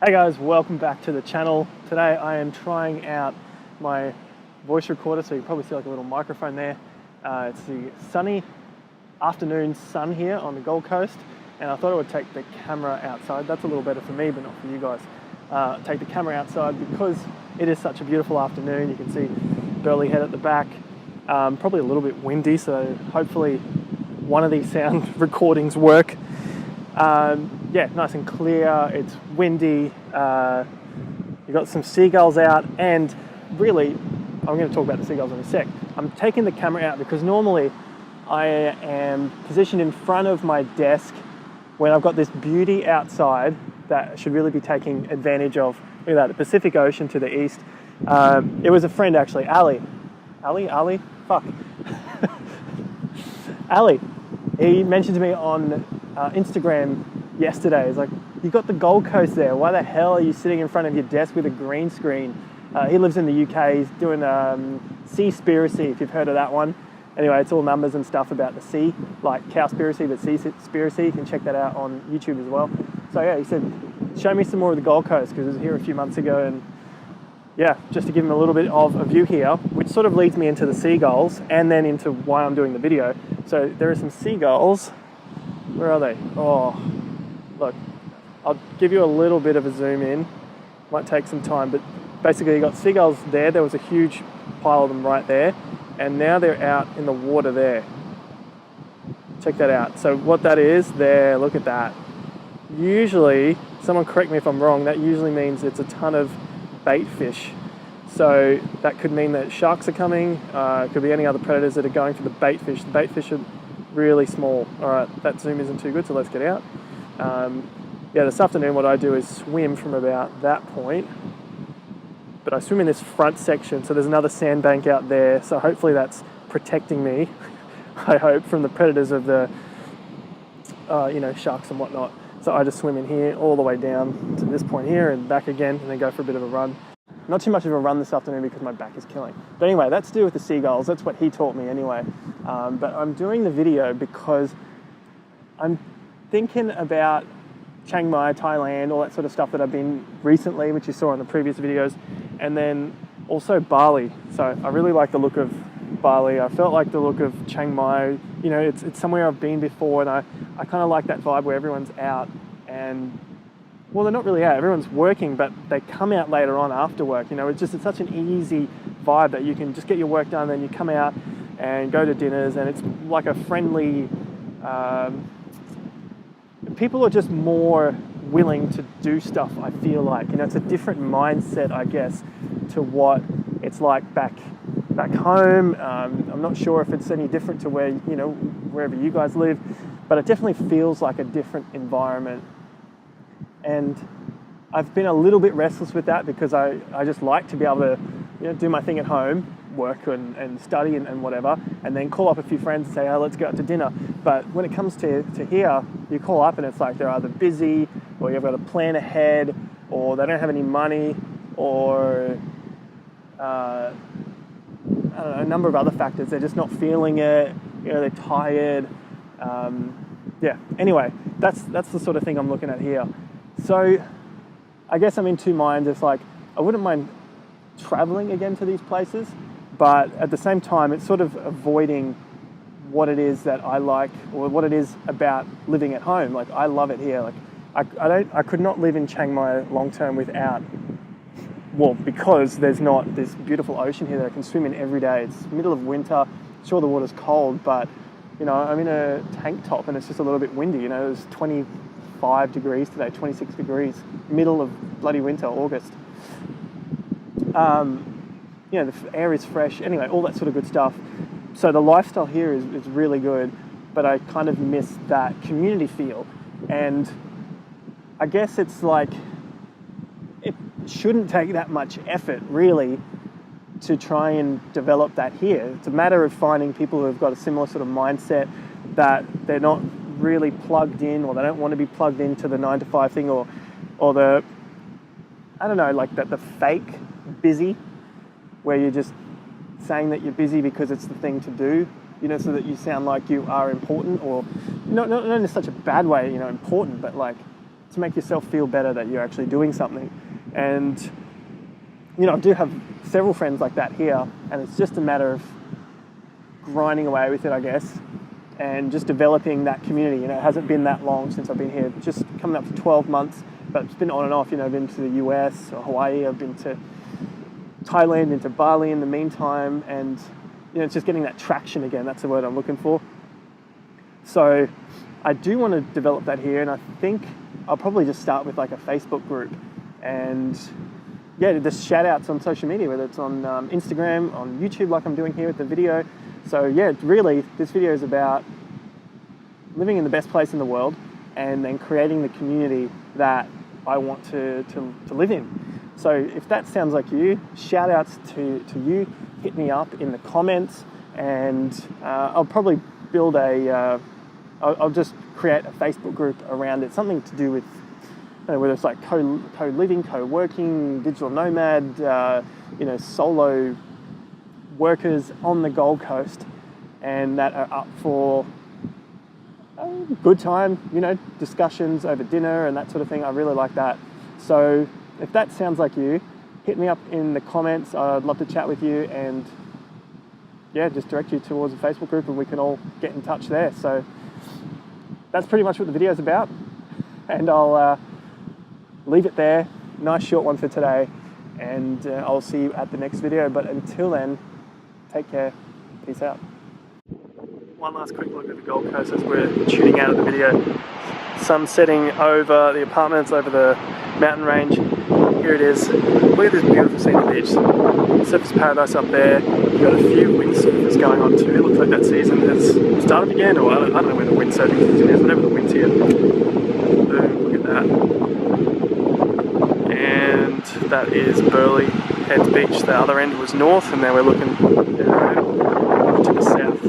Hey guys, welcome back to the channel. Today I am trying out my voice recorder, so you can probably see like a little microphone there. It's the sunny afternoon sun here on the Gold Coast, and I thought I would take the camera outside. That's a little better for me, but not for you guys. Take the camera outside because it is such a beautiful afternoon. You can see Burley Head at the back. Probably a little bit windy, so hopefully one of these sound recordings work. Yeah, nice and clear, it's windy, you've got some seagulls out, and really, I'm going to talk about the seagulls in a sec. I'm taking the camera out because normally I am positioned in front of my desk when I've got this beauty outside that I should really be taking advantage of. Look at that, the Pacific Ocean to the east. It was a friend actually, Ali, fuck. Ali, he mentioned to me on Instagram yesterday, he's like, you got the Gold Coast there, why the hell are you sitting in front of your desk with a green screen? He lives in the UK, he's doing Seaspiracy, if you've heard of that one. Anyway, it's all numbers and stuff about the sea, like Cowspiracy, but Seaspiracy, you can check that out on YouTube as well. So yeah, he said, show me some more of the Gold Coast, because it was here a few months ago, and yeah, just to give him a little bit of a view here, which sort of leads me into the seagulls, and then into why I'm doing the video. So there are some seagulls. Where are they? Oh, look, I'll give you a little bit of a zoom in. Might take some time, but basically you got seagulls there. There was a huge pile of them right there, and now they're out in the water there. Check that out. So what that is there, look at that. Usually, someone correct me if I'm wrong, that usually means it's a ton of bait fish. So that could mean that sharks are coming, it could be any other predators that are going for the bait fish. The bait fish are really small. All right, that zoom isn't too good, so let's get out. Yeah, this afternoon what I do is swim from about that point, but I swim in this front section, so there's another sandbank out there, so hopefully that's protecting me, I hope, from the predators of the, sharks and whatnot. So I just swim in here all the way down to this point here and back again, and then go for a bit of a run. Not too much of a run this afternoon because my back is killing. But anyway, that's to do with the seagulls. That's what he taught me anyway. But I'm doing the video because I'm thinking about Chiang Mai, Thailand, all that sort of stuff that I've been recently, which you saw in the previous videos, and then also Bali. So I really like the look of Bali. I felt like the look of Chiang Mai. You know, it's somewhere I've been before, and I kind of like that vibe where everyone's out and, well, they're not really out, everyone's working, but they come out later on after work. You know, it's such an easy vibe that you can just get your work done, then you come out and go to dinners, and it's like a friendly, people are just more willing to do stuff, I feel like. You know, it's a different mindset, I guess, to what it's like back home. I'm not sure if it's any different to where, you know, wherever you guys live, but it definitely feels like a different environment. And I've been a little bit restless with that because I just like to be able to, you know, do my thing at home, work and study and whatever, and then call up a few friends and say, oh, let's go out to dinner. But when it comes to here, you call up and it's like they're either busy, or you've got to plan ahead, or they don't have any money, or I don't know, a number of other factors. They're just not feeling it, you know, they're tired. Yeah, anyway, that's the sort of thing I'm looking at here. So I guess I'm in two minds. It's like, I wouldn't mind traveling again to these places, but at the same time, it's sort of avoiding what it is that I like, or what it is about living at home. Like, I love it here. Like, I could not live in Chiang Mai long term without, well, because there's not this beautiful ocean here that I can swim in every day. It's middle of winter. Sure, the water's cold, but, you know, I'm in a tank top and it's just a little bit windy. You know, it was 25 degrees today, 26 degrees, middle of bloody winter, August. You know, the air is fresh. Anyway, all that sort of good stuff. So the lifestyle here is really good, but I kind of miss that community feel. And I guess it's like, it shouldn't take that much effort, really, to try and develop that here. It's a matter of finding people who have got a similar sort of mindset, that they're not really plugged in, or they don't want to be plugged into the 9-to-5 thing, or the, I don't know, like the fake busy, where you're just saying that you're busy because it's the thing to do, you know, so that you sound like you are important, or not in such a bad way, you know, important, but like to make yourself feel better that you're actually doing something. And you know, I do have several friends like that here, and it's just a matter of grinding away with it, I guess, and just developing that community. You know, it hasn't been that long since I've been here, just coming up to 12 months, but it's been on and off. You know, I've been to the US or Hawaii, I've been to Thailand, into Bali in the meantime, and you know, it's just getting that traction again. That's the word I'm looking for. So I do want to develop that here, and I think I'll probably just start with like a Facebook group, and yeah, the shout outs on social media, whether it's on Instagram, on YouTube, like I'm doing here with the video. So yeah, really, this video is about living in the best place in the world and then creating the community that I want to live in. So if that sounds like you, shout outs to you, hit me up in the comments, and I'll probably build I'll just create a Facebook group around it, something to do with whether it's like co-living, co-working, digital nomad, you know, solo workers on the Gold Coast, and that are up for a good time, you know, discussions over dinner and that sort of thing. I really like that. So if that sounds like you, hit me up in the comments. I'd love to chat with you, and yeah, just direct you towards a Facebook group and we can all get in touch there. So that's pretty much what the video is about, and I'll leave it there. Nice short one for today, and I'll see you at the next video. But until then, take care. Peace out. One last quick look at the Gold Coast as we're tuning out of the video. Sun setting over the apartments, over the mountain range. Here it is. Look at this beautiful scene of the beach. Surfers Paradise up there. We've got a few windsurfers going on too. It looks like that season has started again, or I don't know when the windsurfing season is, whenever the wind's here. Boom, look at that. And that is Burleigh Heads Beach. The other end was north, and now we're looking to the south.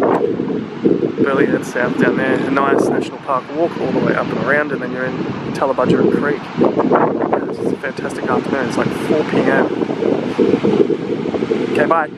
Burleigh Heads South down there. A nice national park walk all the way up and around, and then you're in Tallabudgera Creek. Yeah, this is a fantastic afternoon. It's like 4 p.m. Okay, bye.